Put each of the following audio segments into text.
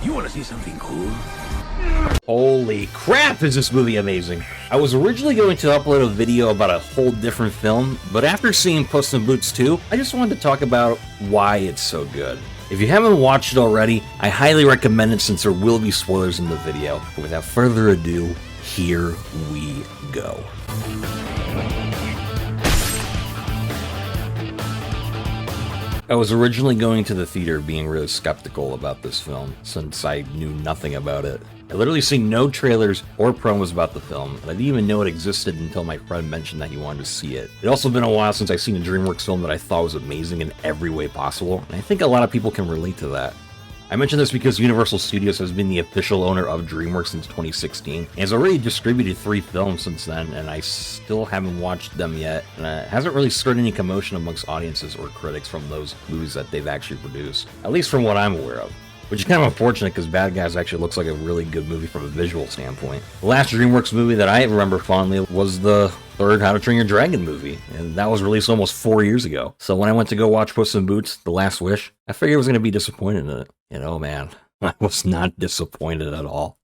You want to see something cool? Holy crap, is this movie amazing! I was originally going to upload a video about a whole different film, but after seeing Puss in Boots 2, I just wanted to talk about why it's so good. If you haven't watched it already, I highly recommend it since there will be spoilers in the video. But without further ado, here we go. I was originally going to the theater being really skeptical about this film, since I knew nothing about it. I literally seen no trailers or promos about the film, and I didn't even know it existed until my friend mentioned that he wanted to see it. It also been a while since I've seen a DreamWorks film that I thought was amazing in every way possible, and I think a lot of people can relate to that. I mention this because Universal Studios has been the official owner of DreamWorks since 2016, and has already distributed 3 films since then, and I still haven't watched them yet, and it hasn't really stirred any commotion amongst audiences or critics from those movies that they've actually produced, at least from what I'm aware of. Which is kind of unfortunate because Bad Guys actually looks like a really good movie from a visual standpoint. The last DreamWorks movie that I remember fondly was the third How to Train Your Dragon movie, and that was released almost 4 years ago. So when I went to go watch Puss in Boots, The Last Wish, I figured I was going to be disappointed in it. And oh man, I was not disappointed at all.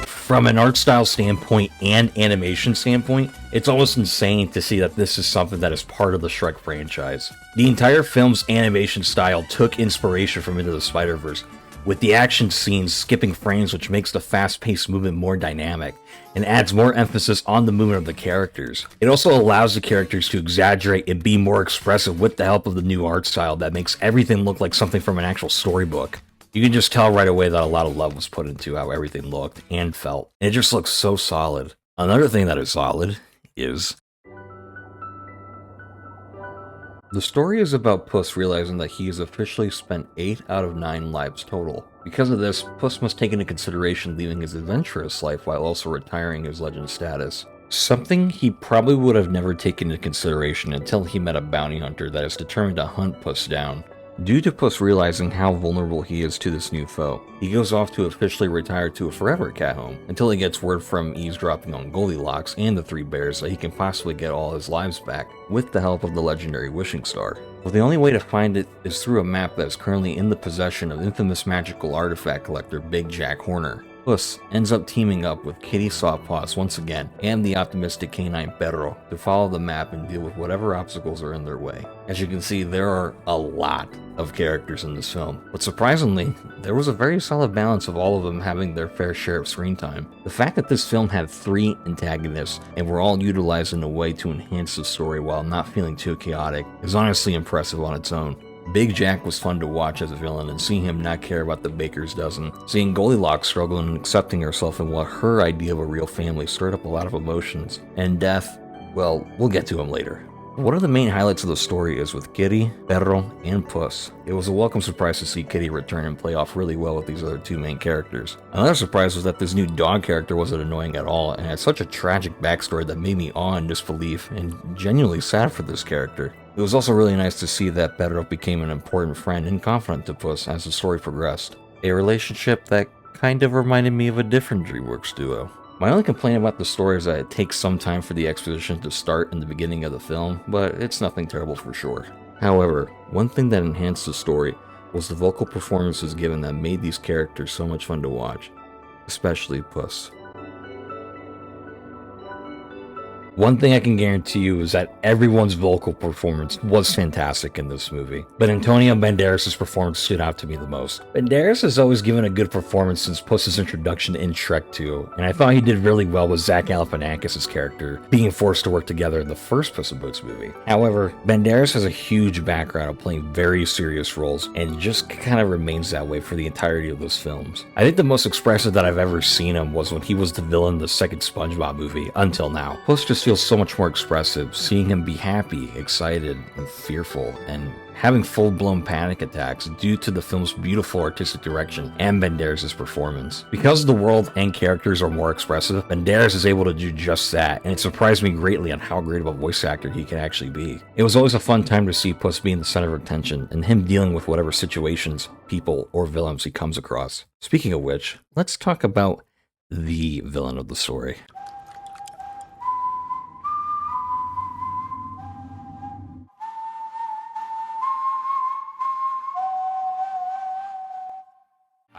From an art style standpoint and animation standpoint, it's almost insane to see that this is something that is part of the Shrek franchise. The entire film's animation style took inspiration from Into the Spider-Verse, with the action scenes skipping frames, which makes the fast-paced movement more dynamic and adds more emphasis on the movement of the characters. It also allows the characters to exaggerate and be more expressive with the help of the new art style that makes everything look like something from an actual storybook. You can just tell right away that a lot of love was put into how everything looked and felt. And it just looks so solid. Another thing that is solid is the story is about Puss realizing that he has officially spent 8 out of 9 lives total. Because of this, Puss must take into consideration leaving his adventurous life while also retiring his legend status. Something he probably would have never taken into consideration until he met a bounty hunter that is determined to hunt Puss down. Due to Puss realizing how vulnerable he is to this new foe, he goes off to officially retire to a forever cat home until he gets word from eavesdropping on Goldilocks and the 3 bears that he can possibly get all his lives back with the help of the legendary wishing star. But the only way to find it is through a map that is currently in the possession of infamous magical artifact collector Big Jack Horner. Puss ends up teaming up with Kitty Sawpaws once again and the optimistic canine Perro to follow the map and deal with whatever obstacles are in their way. As you can see, there are a lot of characters in this film, but surprisingly, there was a very solid balance of all of them having their fair share of screen time. The fact that this film had 3 antagonists and were all utilized in a way to enhance the story while not feeling too chaotic is honestly impressive on its own. Big Jack was fun to watch as a villain, and seeing him not care about the baker's dozen, seeing Goldilocks struggle and accepting herself and what her idea of a real family stirred up a lot of emotions. And Death, well, we'll get to him later. One of the main highlights of the story is with Kitty, Perro, and Puss. It was a welcome surprise to see Kitty return and play off really well with these other 2 main characters. Another surprise was that this new dog character wasn't annoying at all and had such a tragic backstory that made me awe in disbelief and genuinely sad for this character. It was also really nice to see that Perro became an important friend and confidant to Puss as the story progressed. A relationship that kind of reminded me of a different DreamWorks duo. My only complaint about the story is that it takes some time for the exposition to start in the beginning of the film, but it's nothing terrible for sure. However, one thing that enhanced the story was the vocal performances given that made these characters so much fun to watch, especially Puss. One thing I can guarantee you is that everyone's vocal performance was fantastic in this movie, but Antonio Banderas' performance stood out to me the most. Banderas has always given a good performance since Puss's introduction in Shrek 2, and I thought he did really well with Zach Galifianakis' character being forced to work together in the first Puss in Boots movie. However, Banderas has a huge background of playing very serious roles and just kind of remains that way for the entirety of those films. I think the most expressive that I've ever seen him was when he was the villain in the second SpongeBob movie, until now. Puss just feels so much more expressive, seeing him be happy, excited, and fearful, and having full-blown panic attacks due to the film's beautiful artistic direction and Banderas' performance. Because the world and characters are more expressive, Banderas is able to do just that, and it surprised me greatly on how great of a voice actor he can actually be. It was always a fun time to see Puss being the center of attention, and him dealing with whatever situations, people, or villains he comes across. Speaking of which, let's talk about the villain of the story.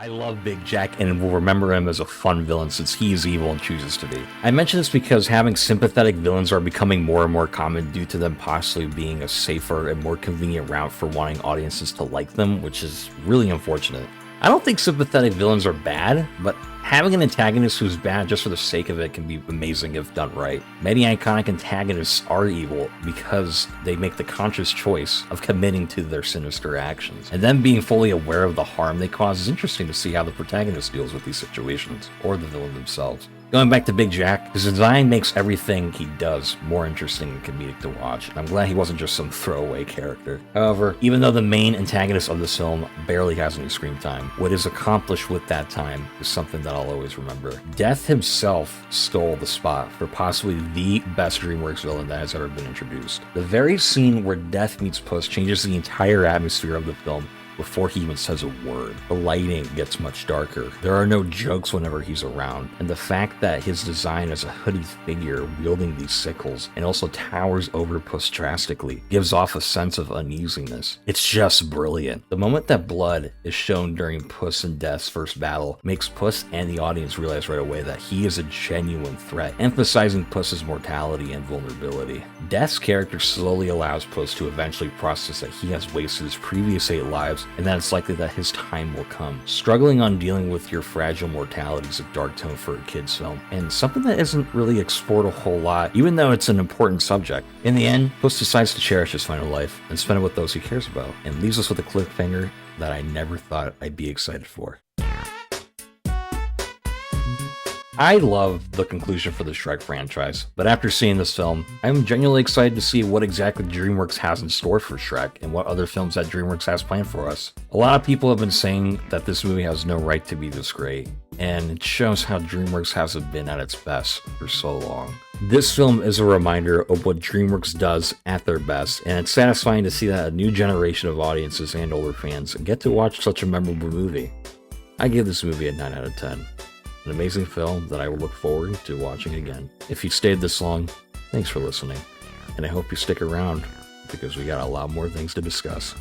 I love Big Jack and will remember him as a fun villain since he is evil and chooses to be. I mention this because having sympathetic villains are becoming more and more common due to them possibly being a safer and more convenient route for wanting audiences to like them, which is really unfortunate. I don't think sympathetic villains are bad, but having an antagonist who's bad just for the sake of it can be amazing if done right. Many iconic antagonists are evil because they make the conscious choice of committing to their sinister actions. And then being fully aware of the harm they cause is interesting to see how the protagonist deals with these situations, or the villain themselves. Going back to Big Jack, his design makes everything he does more interesting and comedic to watch. I'm glad he wasn't just some throwaway character. However, even though the main antagonist of this film barely has any screen time, what is accomplished with that time is something that I'll always remember. Death himself stole the spot for possibly the best DreamWorks villain that has ever been introduced. The very scene where Death meets Puss changes the entire atmosphere of the film before he even says a word. The lighting gets much darker. There are no jokes whenever he's around, and the fact that his design as a hooded figure wielding these sickles and also towers over Puss drastically gives off a sense of uneasiness. It's just brilliant. The moment that blood is shown during Puss and Death's first battle makes Puss and the audience realize right away that he is a genuine threat, emphasizing Puss's mortality and vulnerability. Death's character slowly allows Puss to eventually process that he has wasted his previous 8 lives and that it's likely that his time will come. Struggling on dealing with your fragile mortality is a dark tone for a kid's film, and something that isn't really explored a whole lot, even though it's an important subject. In the end, Puss decides to cherish his final life and spend it with those he cares about, and leaves us with a cliffhanger that I never thought I'd be excited for. I love the conclusion for the Shrek franchise, but after seeing this film, I'm genuinely excited to see what exactly DreamWorks has in store for Shrek and what other films that DreamWorks has planned for us. A lot of people have been saying that this movie has no right to be this great, and it shows how DreamWorks hasn't been at its best for so long. This film is a reminder of what DreamWorks does at their best, and it's satisfying to see that a new generation of audiences and older fans get to watch such a memorable movie. I give this movie a 9 out of 10. An amazing film that I will look forward to watching again. If you stayed this long, thanks for listening, and I hope you stick around because we got a lot more things to discuss.